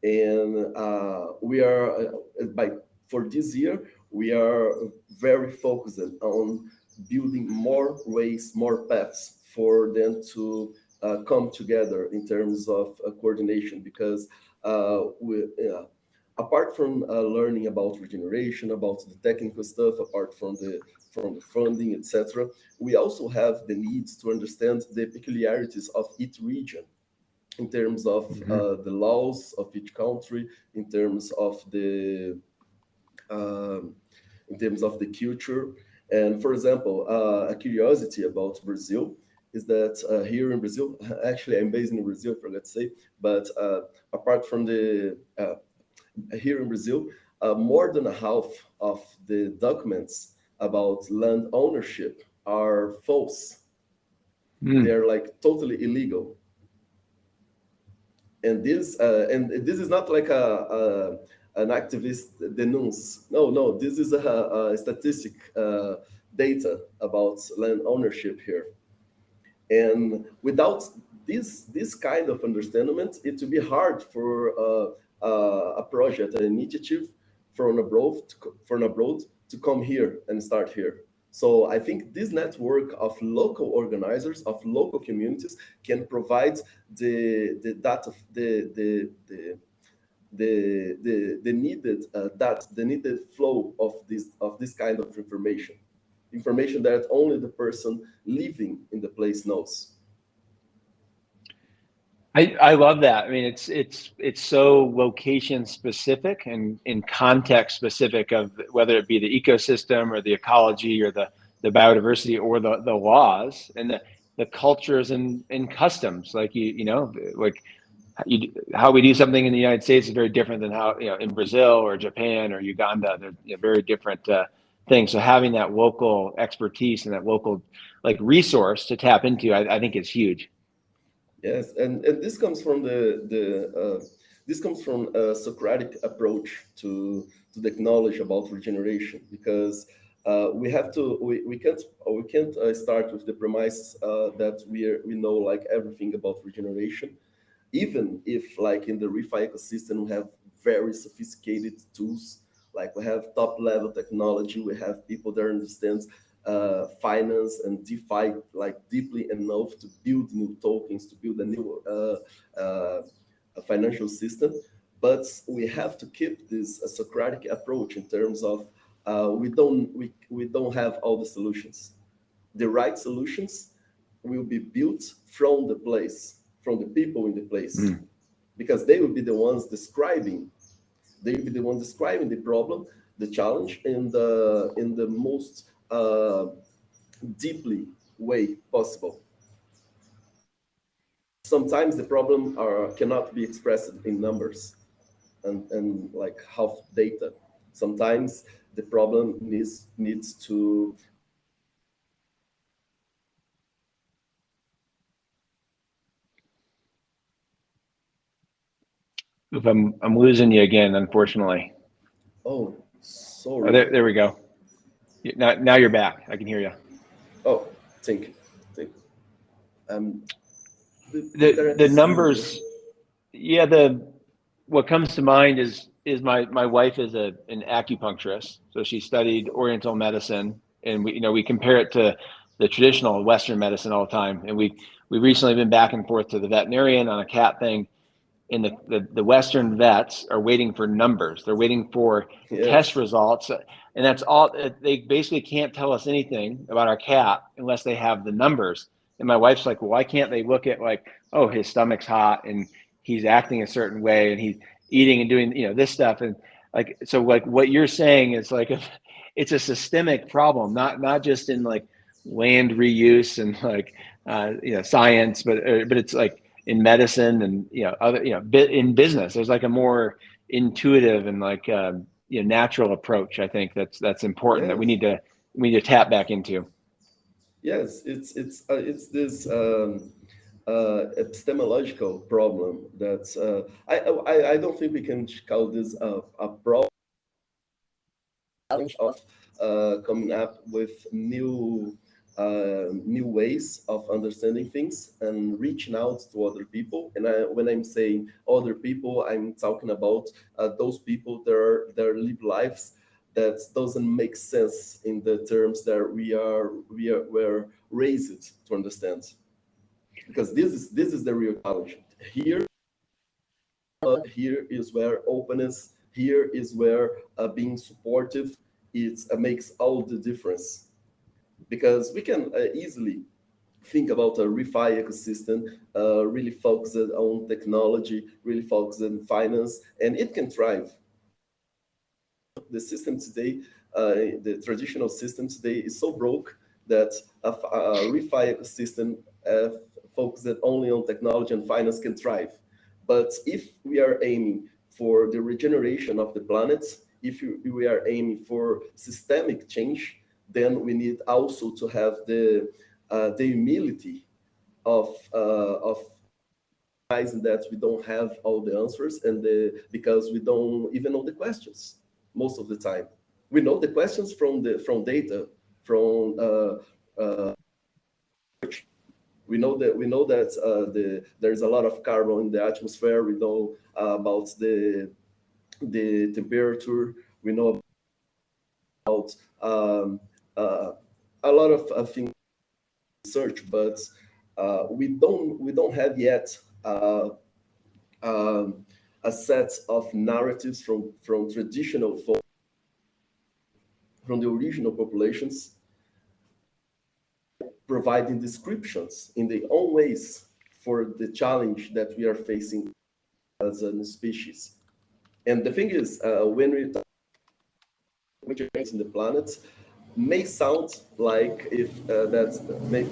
S3: and we are by for this year we are very focused on building more ways, more paths for them to come together in terms of coordination, because apart from learning about regeneration, about the technical stuff, apart from the funding, etc., we also have the needs to understand the peculiarities of each region in terms of the laws of each country, in terms of the um, culture. And for example, a curiosity about Brazil is that here in Brazil, actually I'm based in Brazil, I forgot to say, but apart from the here in Brazil, more than a half of the documents about land ownership are false. They're like totally illegal. And this is not like an activist denounce. No, this is a statistic data about land ownership here. And without this kind of understanding, it will be hard for a project, an initiative from abroad to come here and start here. So I think this network of local organizers, of local communities, can provide the data, the needed the needed flow of this kind of information that only the person living in the place knows.
S1: I love that. I mean, it's so location specific and in context specific of whether it be the ecosystem or the ecology or the biodiversity or the laws and the cultures and customs. Like like how we do something in the United States is very different than how in Brazil or Japan or Uganda. They're very different things. So having that local expertise and that local like resource to tap into, I think is huge.
S3: Yes, and this comes from this comes from a Socratic approach to the knowledge about regeneration, because we can't start with the premise that we know like everything about regeneration, even if like in the refi ecosystem we have very sophisticated tools, like we have top level technology, we have people that understands finance and DeFi like deeply enough to build new tokens, to build a new a financial system. But we have to keep this Socratic approach in terms of we don't have all the solutions. The right solutions will be built from the place, from the people in the place, because they will be the ones describing. They will be the ones describing the problem, the challenge, in the most deeply way possible. Sometimes the problem cannot be expressed in numbers and like half data. Sometimes the problem needs to.
S1: If I'm losing you again, unfortunately.
S3: Oh, sorry.
S1: Oh, there we go. Now you're back. I can hear you.
S3: Oh, thank you. Thank you.
S1: The numbers, yeah. What comes to mind is my wife is an acupuncturist, so she studied Oriental medicine, and we compare it to the traditional Western medicine all the time. And we've recently been back and forth to the veterinarian on a cat thing. And the Western vets are waiting for numbers. They're waiting for test results. And that's all. They basically can't tell us anything about our cat unless they have the numbers. And my wife's like, well, why can't they look at like, oh, his stomach's hot and he's acting a certain way and he's eating and doing, this stuff. And like, so like what you're saying is like, it's a systemic problem, not just in like land reuse and like, science, but it's like, in medicine and other in business. There's like a more intuitive and like natural approach. I think that's important that we
S3: Yes.
S1: need to tap back into.
S3: Yes, it's this epistemological problem that I don't think we can call this a problem, challenge of coming up with new ways of understanding things and reaching out to other people. And when I'm saying other people, I'm talking about those people that live lives that doesn't make sense in the terms that were raised to understand. Because this is the real challenge. Here is where openness. Here is where being supportive makes all the difference. Because we can easily think about a refi ecosystem, really focused on technology, really focused on finance, and it can thrive. The system today, the traditional system today, is so broke that a refi ecosystem focused only on technology and finance can thrive. But if we are aiming for the regeneration of the planet, if we are aiming for systemic change, then we need also to have the humility of recognizing that we don't have all the answers, and because we don't even know the questions most of the time. We know the questions from data, from we know that there's a lot of carbon in the atmosphere. We know about the temperature. We know about a lot of things research, but we don't have yet a set of narratives from traditional folk, from the original populations, providing descriptions in their own ways for the challenge that we are facing as a species. And the thing is, when we talk about in the planet, may sound like if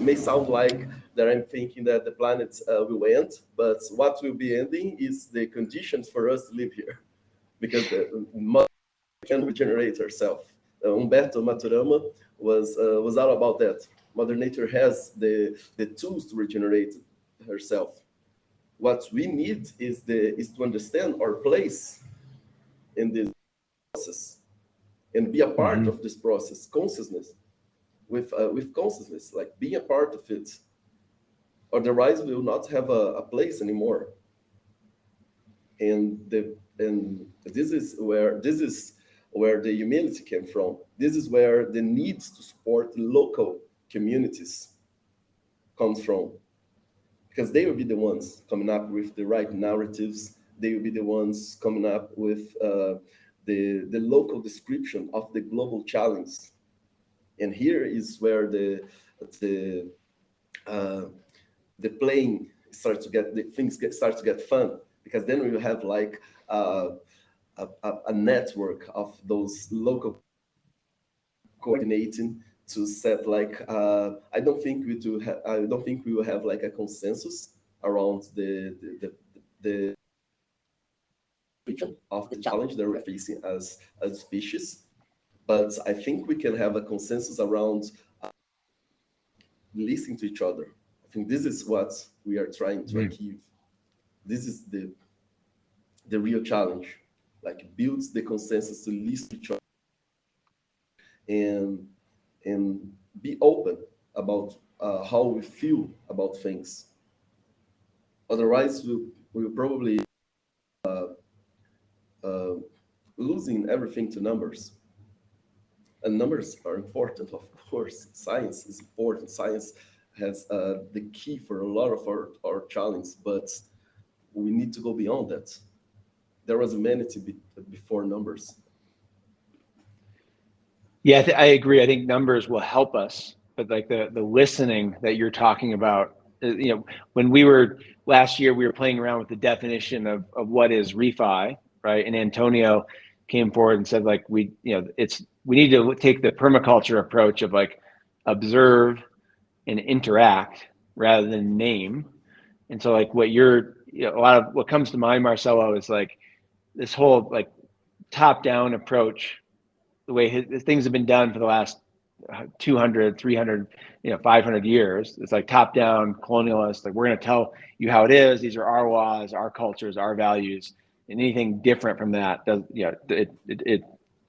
S3: may sound like that I'm thinking that the planet will end, but what will be ending is the conditions for us to live here, because the mother can regenerate herself. Humberto Maturama was all about that. Mother Nature has the tools to regenerate herself. What we need is to understand our place in this process and be a part of this process, consciousness, with consciousness, like being a part of it. Otherwise, we will not have a place anymore. And this is where the humility came from. This is where the needs to support local communities comes from, because they will be the ones coming up with the right narratives. They will be the ones coming up with the local description of the global challenge. And here is where the playing starts to get start to get fun, because then we will have like a network of those local coordinating to set like I don't think we will have like a consensus around the of the challenge that we're facing as a species, but I think we can have a consensus around listening to each other. I think this is what we are trying to achieve. This is the real challenge, like builds the consensus to listen to each other and be open about how we feel about things. Otherwise, we'll probably losing everything to numbers. And numbers are important, of course. Science is important. Science has the key for a lot of our challenges, but we need to go beyond that. There was humanity before numbers.
S1: Yeah, I agree. I think numbers will help us, but like the listening that you're talking about, when we were last year, we were playing around with the definition of what is refi, right? And Antonio came forward and said like we need to take the permaculture approach of like observe and interact rather than name. And so like what you're, a lot of what comes to mind, Marcelo, is like this whole like top down approach, the way things have been done for the last 200, 300, 500 years. It's like top down colonialist. Like we're going to tell you how it is. These are our laws, our cultures, our values, and anything different from that does,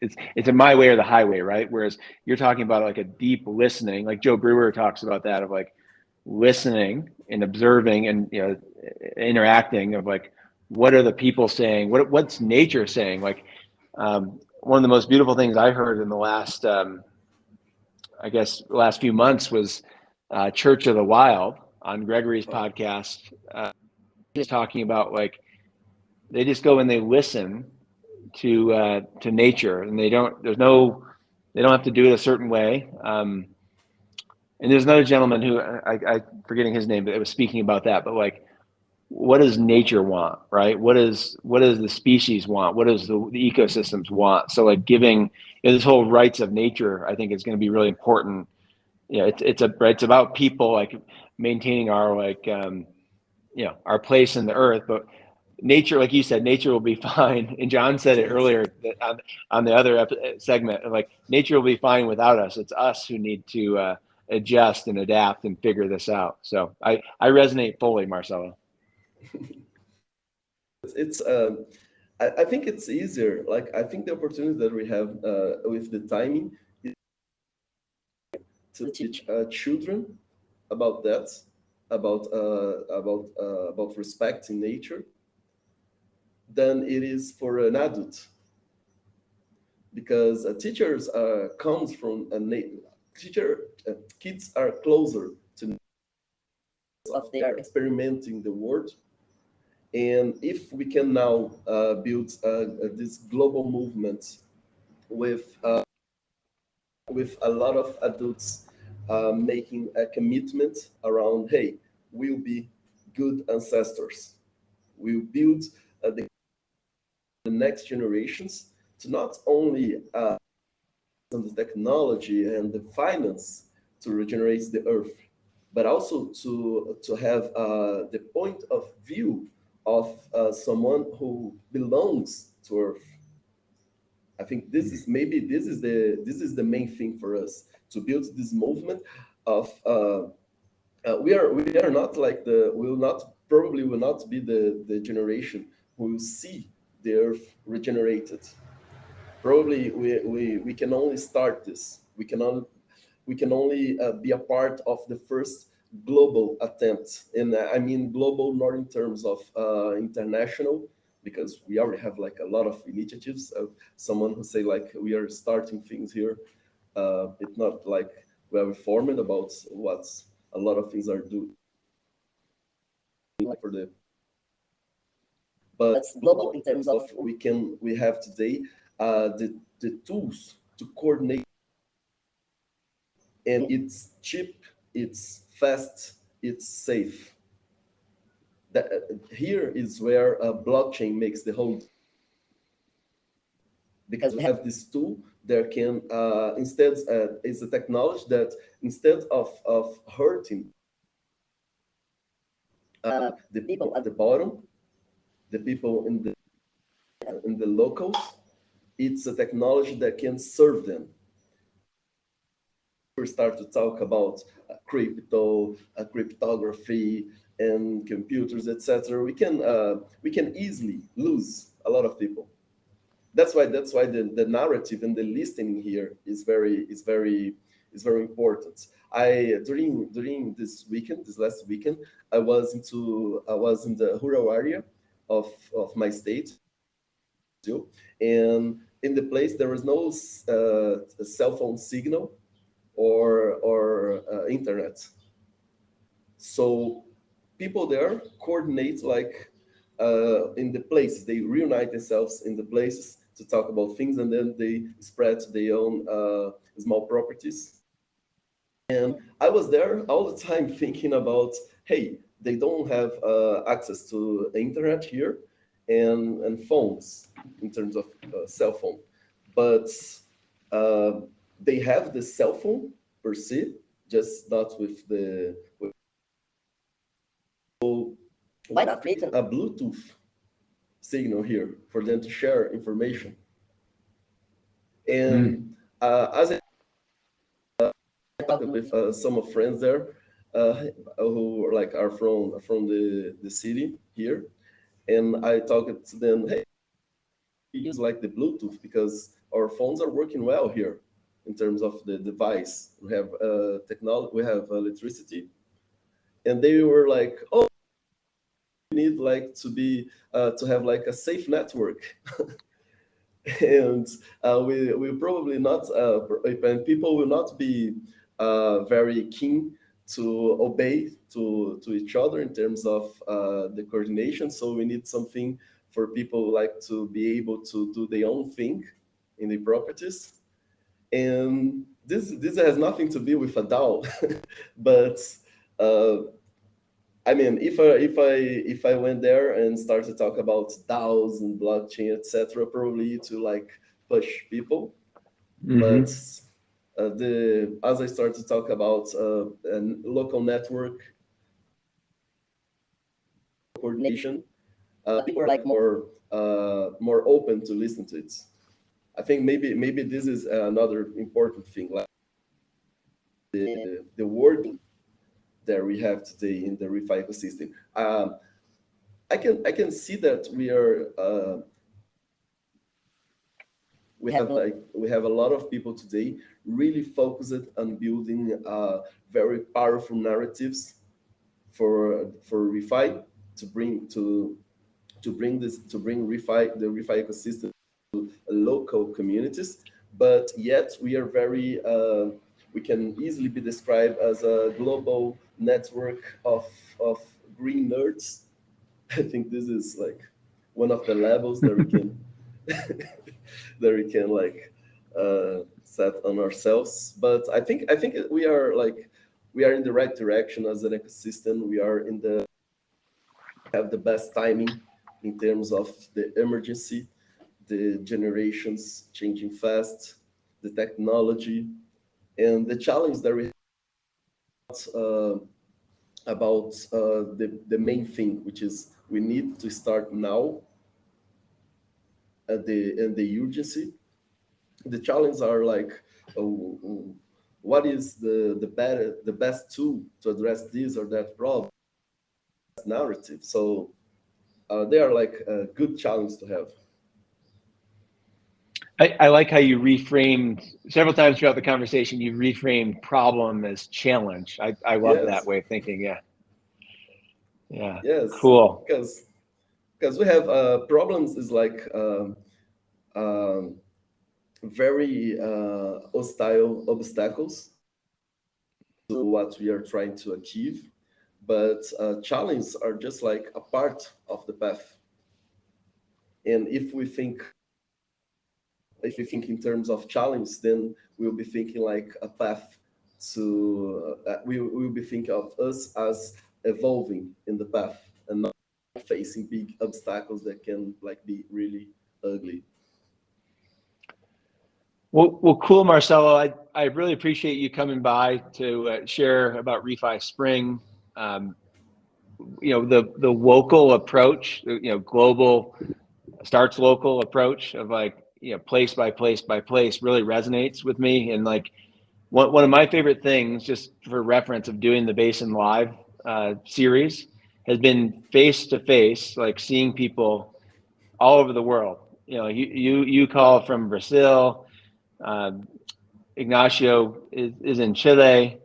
S1: it's a my way or the highway, right? Whereas you're talking about like a deep listening, like Joe Brewer talks about that, of like listening and observing and interacting, of like what are the people saying, what's nature saying. Like one of the most beautiful things I heard in the last I guess last few months was Church of the Wild on Gregory's podcast. He's talking about like they just go and they listen to nature, and they don't have to do it a certain way. And there's another gentleman who I forgetting his name, but it was speaking about that. But like, what does nature want, right? What does the species want? What does the ecosystems want? So like giving this whole rights of nature, I think is going to be really important. It's about people like maintaining our like our place in the earth, but nature, like you said, nature will be fine. And John said it earlier on the other segment, like nature will be fine without us. It's us who need to adjust and adapt and figure this out. So I resonate fully, Marcelo.
S3: It's I think it's easier. Like I think the opportunity that we have with the timing is to teach children about that, about respecting nature, than it is for an adult, because teachers comes from a teacher. Kids are closer to of they are experimenting the world. And if we can now build this global movement with a lot of adults making a commitment around, hey, we'll be good ancestors. We'll build the next generations to not only on the technology and the finance to regenerate the earth, but also to have the point of view of someone who belongs to earth. I think this is the main thing for us to build this movement of we are not like will not be the generation who will see the earth regenerated. Probably we can only start this. We can only be a part of the first global attempt, and I mean global not in terms of international, because we already have like a lot of initiatives. Someone who say like we are starting things here. It's not like we are informed about what a lot of things are doing for the, but global in terms of we have today the tools to coordinate, and it's cheap, it's fast, it's safe. That here is where a blockchain makes the whole, because we have this tool that can instead is a technology that instead of hurting the people at the bottom, the people in the locals, it's a technology that can serve them. We start to talk about crypto, cryptography, and computers, etc. We can easily lose a lot of people. That's why the narrative and the listening here is very important. I during this last weekend, I was in the rural area of my state, and in the place there was no cell phone signal or internet. So people there coordinate like in the places. They reunite themselves in the places to talk about things, and then they spread to their own small properties. And I was there all the time thinking about, hey, they don't have access to the internet here and phones in terms of cell phone, but uh, they have the cell phone per se, just not with the. why not creating a Bluetooth signal here for them to share information? And as I talked with some of friends there, who like are from the city here, and I talked to them, hey, we use like the Bluetooth because our phones are working well here in terms of the device. We have technology, we have electricity, and they were like, oh, we need like to have like a safe network. And we will probably not, and people will not be very keen to obey to each other in terms of the coordination. So we need something for people like to be able to do their own thing in the properties. And this has nothing to do with a DAO, but uh, I mean, if I went there and started to talk about DAOs and blockchain, etc., probably to like push people. But the as I started to talk about a local network coordination, people are like more open to listen to it. I think maybe this is another important thing, like the wording that we have today in the refi ecosystem. I can see that we have a lot of people today really focused on building very powerful narratives for refi to bring refi the refi ecosystem to local communities, but yet we are very we can easily be described as a global network of green nerds. I think this is like one of the levels that we can that we can like set on ourselves. But I think we are in the right direction as an ecosystem. We are in the have the best timing in terms of the emergency, the generations changing fast, the technology, and the challenge that we have about the main thing, which is we need to start now at the urgency. The challenges are like, what is the best tool to address this or that problem narrative? So they are like a good challenge to have.
S1: I like how you reframed several times throughout the conversation. You reframed problem as challenge. I love
S3: Yes,
S1: that way of thinking. Yeah, yeah,
S3: yes,
S1: cool.
S3: because we have problems is like um, very hostile obstacles to what we are trying to achieve, but challenges are just like a part of the path. And if we think in terms of challenge, then we'll be thinking like a path to we will be thinking of us as evolving in the path and not facing big obstacles that can like be really ugly.
S1: Well, cool, Marcelo. I really appreciate you coming by to share about Refi Spring. Um, the local approach, global starts local approach of like, place by place by place really resonates with me. And like one of my favorite things, just for reference, of doing the Basin Live series has been face to face, like seeing people all over the world. You call from Brazil. Um, Ignacio is in Chile.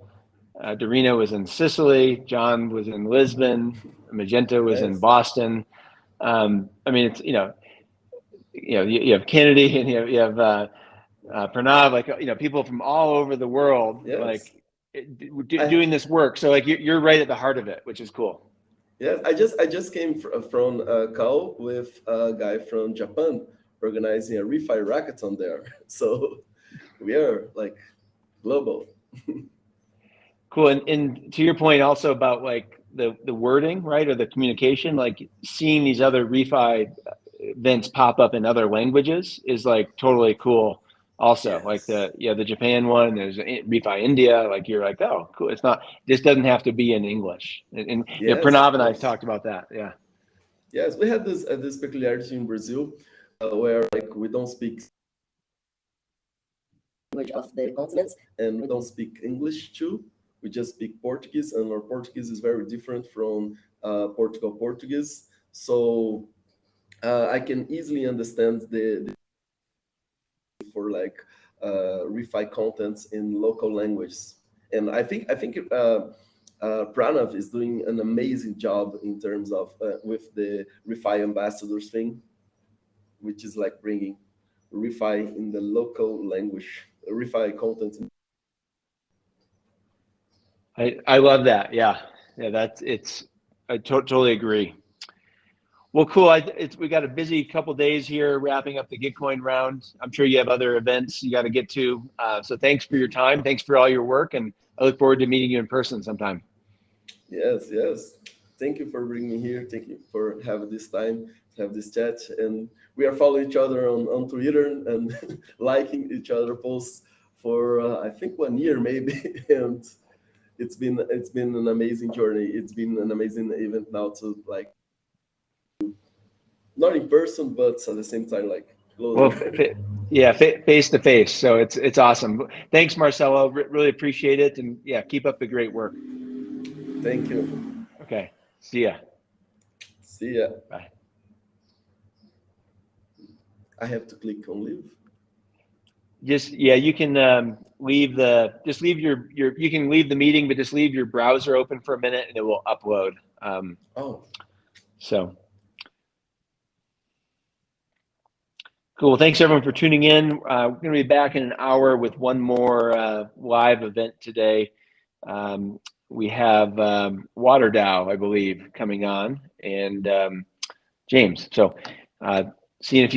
S1: Dorino was in Sicily. John was in Lisbon. Magenta was in
S3: Yes,
S1: Boston. I mean, it's you have Kennedy and you have Pranav, like people from all over the world,
S3: yes.
S1: like
S3: I
S1: doing this work. So like you're right at the heart of it, which is cool.
S3: Yes, I just came from a call with a guy from Japan organizing a refi rackathon there. So we are like global.
S1: Cool. And to your point also about like the wording, right, or the communication, like seeing these other refi events pop up in other languages is like totally cool also, like
S3: Yes.
S1: the Japan one. There's Refi India. Like you're like, oh, cool. It's not. This doesn't have to be in English. And
S3: Yes, of
S1: Pranav and I
S3: course.
S1: talked about that. Yeah.
S3: Yes, we had this peculiarity in Brazil, where like we don't speak language of the continents, and we don't speak English too. We just speak Portuguese, and our Portuguese is very different from Portugal Portuguese. So I can easily understand the for like refi contents in local languages. And I think Pranav is doing an amazing job in terms of with the refi ambassadors thing, which is like bringing refi in the local language, refi content.
S1: I love that. Yeah. Yeah. I totally agree. Well, cool. We got a busy couple days here wrapping up the Gitcoin round. I'm sure you have other events you got to get to. So thanks for your time. Thanks for all your work. And I look forward to meeting you in person sometime.
S3: Yes, yes. Thank you for bringing me here. Thank you for having this time, to have this chat. And we are following each other on Twitter and liking each other posts for I think 1 year maybe. And it's been an amazing journey. It's been an amazing event now to like not in person, but at the same time like
S1: Well,
S3: closer.
S1: yeah, face to face. So it's awesome. Thanks, Marcelo. Really appreciate it. And yeah, keep up the great work.
S3: Thank you.
S1: Okay. See ya.
S3: See ya.
S1: Bye.
S3: I have to click on leave.
S1: Just yeah, you can leave you can leave the meeting, but just leave your browser open for a minute and it will upload.
S3: Oh,
S1: So cool. Thanks everyone for tuning in. We're going to be back in an hour with one more live event today. We have Water DAO, I believe, coming on, and James. So see you in a few.